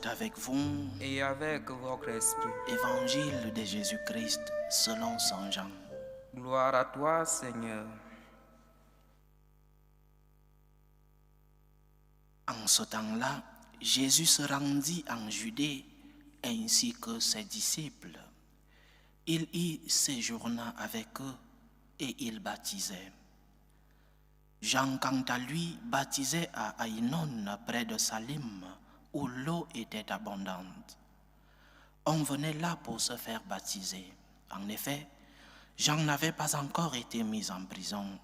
soit avec vous. Et avec votre esprit. Évangile de Jésus-Christ selon Saint Jean. Gloire à toi, Seigneur. En ce temps-là, Jésus se rendit en Judée ainsi que ses disciples. Il y séjourna avec eux et il baptisait. Jean, quant à lui, baptisait à Aïnon près de Salim, où l'eau était abondante. On venait là pour se faire baptiser. En effet, Jean n'avait pas encore été mis en prison.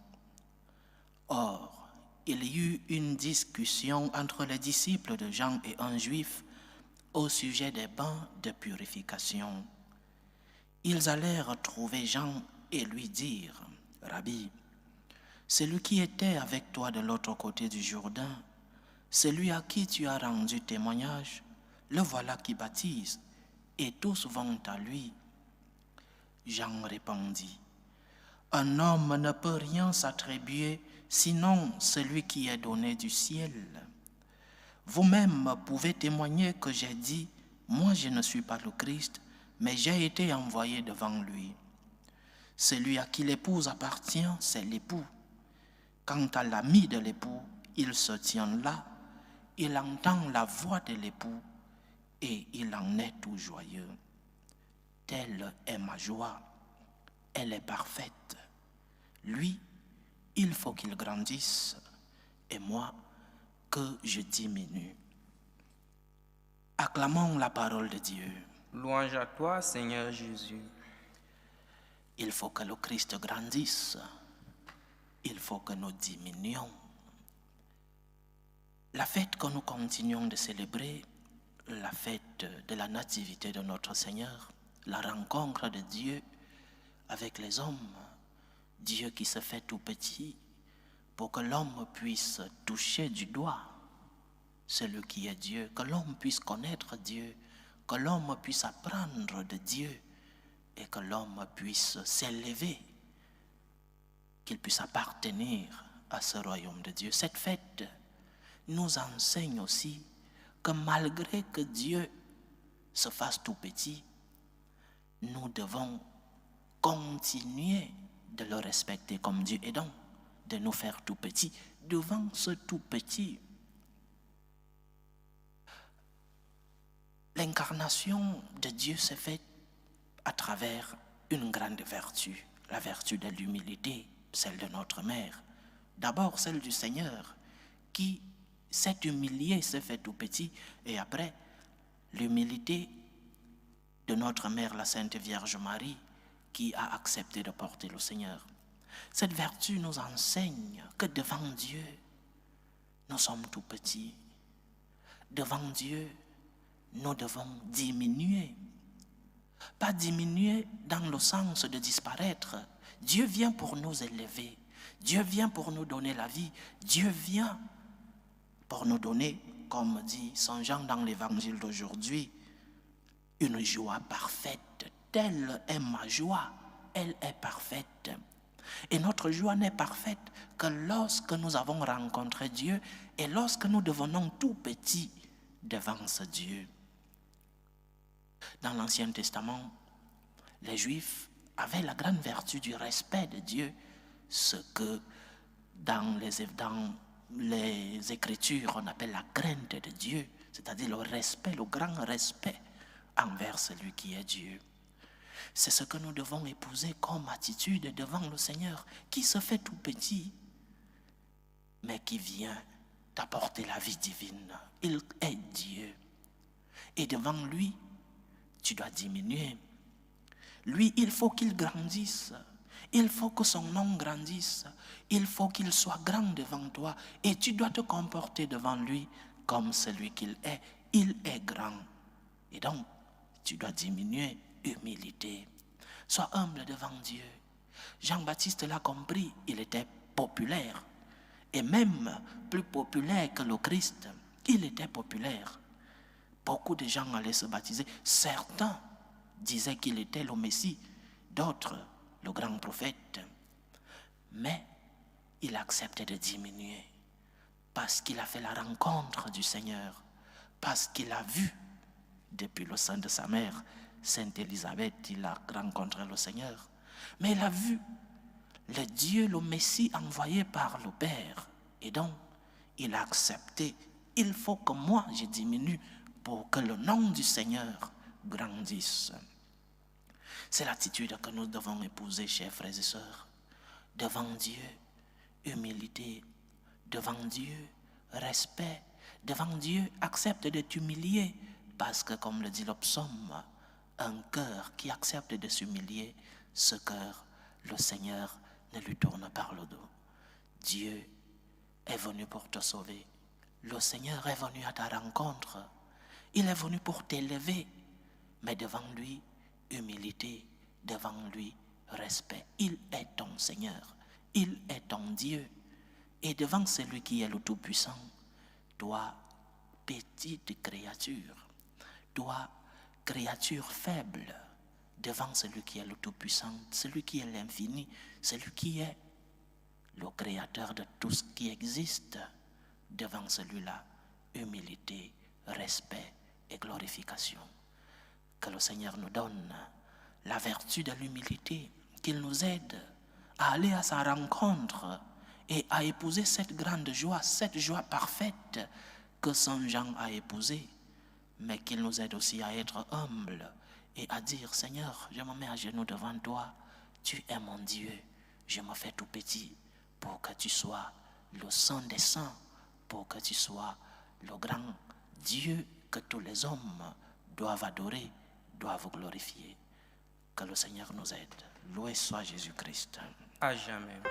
Or, il y eut une discussion entre les disciples de Jean et un juif au sujet des bains de purification. Ils allèrent trouver Jean et lui dirent, « Rabbi, celui qui était avec toi de l'autre côté du Jourdain, celui à qui tu as rendu témoignage, le voilà qui baptise, et tous vont à lui. » Jean répondit, « Un homme ne peut rien s'attribuer sinon celui qui est donné du ciel. Vous-même pouvez témoigner que j'ai dit, moi je ne suis pas le Christ, mais j'ai été envoyé devant lui. Celui à qui l'épouse appartient, c'est l'époux. Quant à l'ami de l'époux, il se tient là, il entend la voix de l'époux et il en est tout joyeux. Telle est ma joie, elle est parfaite. Lui, il faut qu'il grandisse et moi, que je diminue. » Acclamons la parole de Dieu. Louange à toi, Seigneur Jésus. Il faut que le Christ grandisse. Il faut que nous diminuions. La fête que nous continuons de célébrer, la fête de la nativité de notre Seigneur, la rencontre de Dieu avec les hommes, Dieu qui se fait tout petit pour que l'homme puisse toucher du doigt celui qui est Dieu, que l'homme puisse connaître Dieu, que l'homme puisse apprendre de Dieu et que l'homme puisse s'élever, qu'il puisse appartenir à ce royaume de Dieu. Cette fête nous enseigne aussi que malgré que Dieu se fasse tout petit, nous devons continuer de le respecter comme Dieu et donc de nous faire tout petit devant ce tout petit. L'incarnation de Dieu s'est faite à travers une grande vertu, la vertu de l'humilité, celle de notre mère. D'abord celle du Seigneur qui s'est humilié, s'est fait tout petit, et après l'humilité de notre mère, la Sainte Vierge Marie, qui a accepté de porter le Seigneur. Cette vertu nous enseigne que devant Dieu, nous sommes tout petits. Devant Dieu, nous devons diminuer. Pas diminuer dans le sens de disparaître. Dieu vient pour nous élever. Dieu vient pour nous donner la vie. Dieu vient pour nous donner, comme dit Saint Jean dans l'évangile d'aujourd'hui, une joie parfaite. Telle est ma joie, elle est parfaite. Et notre joie n'est parfaite que lorsque nous avons rencontré Dieu et lorsque nous devenons tout petits devant ce Dieu. Dans l'Ancien Testament, les Juifs avaient la grande vertu du respect de Dieu, ce que dans les Écritures on appelle la crainte de Dieu, c'est-à-dire le respect, le grand respect envers celui qui est Dieu. C'est ce que nous devons épouser comme attitude devant le Seigneur, qui se fait tout petit, mais qui vient t'apporter la vie divine. Il est Dieu. Et devant lui, tu dois diminuer. Lui, il faut qu'il grandisse. Il faut que son nom grandisse. Il faut qu'il soit grand devant toi. Et tu dois te comporter devant lui comme celui qu'il est. Il est grand. Et donc, tu dois diminuer. Humilité. Sois humble devant Dieu. Jean-Baptiste l'a compris. Il était populaire. Et même plus populaire que le Christ. Il était populaire. Beaucoup de gens allaient se baptiser. Certains disaient qu'il était le Messie, d'autres le grand prophète. Mais il acceptait de diminuer parce qu'il a fait la rencontre du Seigneur, parce qu'il a vu Depuis le sein de sa mère, Sainte Élisabeth, il a rencontré le Seigneur. Mais il a vu le Dieu, le Messie envoyé par le Père. Et donc, il a accepté. Il faut que moi, je diminue pour que le nom du Seigneur grandisse. C'est l'attitude que nous devons épouser, chers frères et sœurs. Devant Dieu, humilité. Devant Dieu, respect. Devant Dieu, accepte de t'humilier. Parce que, comme le dit le psaume, un cœur qui accepte de s'humilier, ce cœur, le Seigneur ne lui tourne pas le dos. Dieu est venu pour te sauver. Le Seigneur est venu à ta rencontre. Il est venu pour t'élever. Mais devant lui, humilité. Devant lui, respect. Il est ton Seigneur. Il est ton Dieu. Et devant celui qui est le Tout-Puissant, toi, petite créature, toi, créature faible, devant celui qui est le Tout-Puissant, celui qui est l'infini, celui qui est le créateur de tout ce qui existe, devant celui-là, humilité, respect et glorification. Que le Seigneur nous donne la vertu de l'humilité, qu'il nous aide à aller à sa rencontre et à épouser cette grande joie, cette joie parfaite que Saint Jean a épousée, mais qu'il nous aide aussi à être humbles et à dire, Seigneur, je me mets à genoux devant toi, tu es mon Dieu, je me fais tout petit pour que tu sois le Saint des Saints, pour que tu sois le grand Dieu que tous les hommes doivent adorer, doivent glorifier. Que le Seigneur nous aide. Loué soit Jésus-Christ. À jamais.